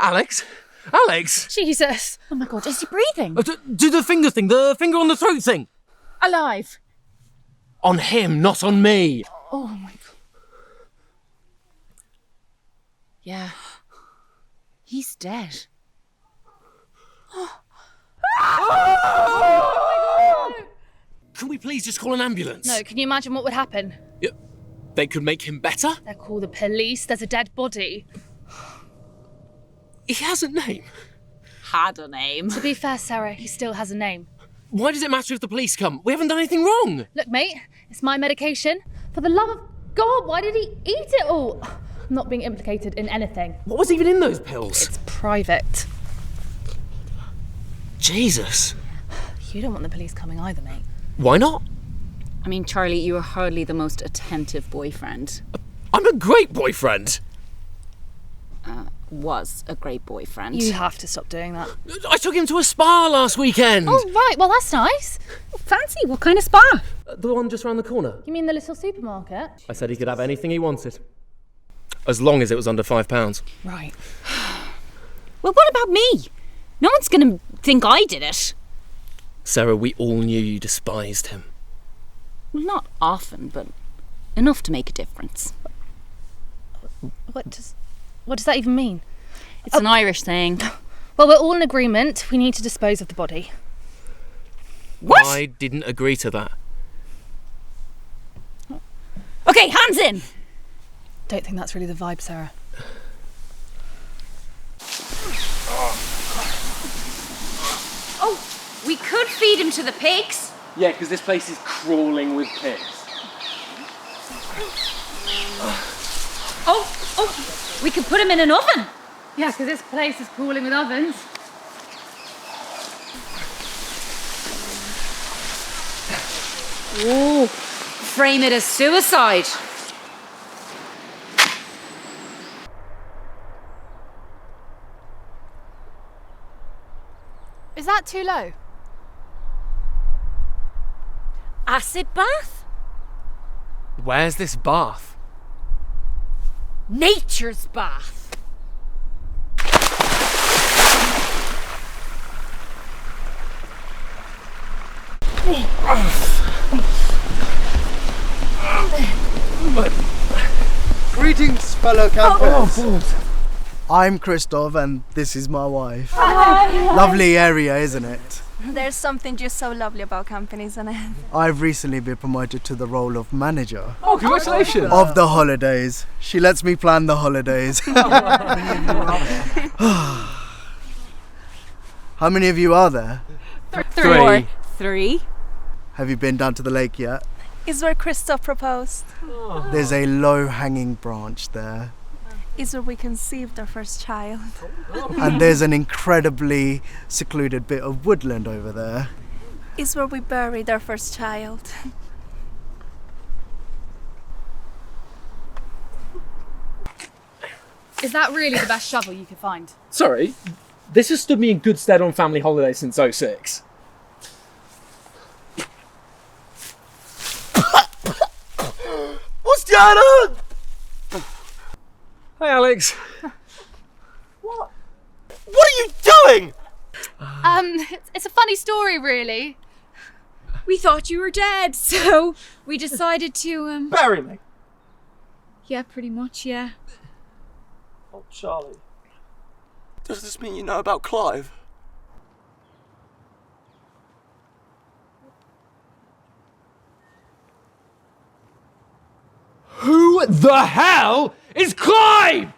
Alex? Alex! Jesus. Oh my God, is he breathing? Do the finger thing, the finger on the throat thing. Alive. On him, not on me. Oh my God. Yeah. He's dead. Can we please just call an ambulance? No, can you imagine what would happen? Yeah, they could make him better? They'll call the police, there's a dead body. He has a name. Had a name. To be fair, Sarah, he still has a name. Why does it matter if the police come? We haven't done anything wrong. Look, mate, it's my medication. For the love of God, why did he eat it all? I'm not being implicated in anything. What was even in those pills? It's private. Jesus. You don't want the police coming either, mate. Why not? I mean, Charlie, you are hardly the most attentive boyfriend. I'm a great boyfriend. Was a great boyfriend. You have to stop doing that. I took him to a spa last weekend. Oh, right, well, that's nice. Fancy? What kind of spa? The one just round the corner. You mean the little supermarket? I said he could have anything he wanted. As long as it was under £5. Right. Well, what about me? No one's gonna think I did it. Sarah, we all knew you despised him. Well, not often, but enough to make a difference. What does that even mean? It's an Irish saying. Well, we're all in agreement. We need to dispose of the body. What? I didn't agree to that. Okay, hands in! Don't think that's really the vibe, Sarah. Oh, we could feed him to the pigs. Yeah, because this place is crawling with pigs. Oh, we could put him in an oven. Yeah, because this place is crawling with ovens. Ooh, frame it as suicide. Is that too low? Acid bath? Where's this bath? Nature's bath. Greetings, fellow campers. I'm Christoph and this is my wife. Lovely area, isn't it? There's something just so lovely about camping, isn't it? I've recently been promoted to the role of manager Oh, congratulations! of the holidays. She lets me plan the holidays. How many of you are there? Three. Have you been down to the lake yet? Is where Christoph proposed. There's a low-hanging branch there. Is where we conceived our first child. And there's an incredibly secluded bit of woodland over there. Is where we buried our first child. Is that really the best shovel you could find? Sorry, this has stood me in good stead on family holidays since '06. What's going on? Hi, Alex. What are you doing? It's a funny story, really. We thought you were dead, so we decided to, Bury me. Yeah, pretty much, yeah. Oh, Charlie. Does this mean you know about Clive? Who the hell is Clive?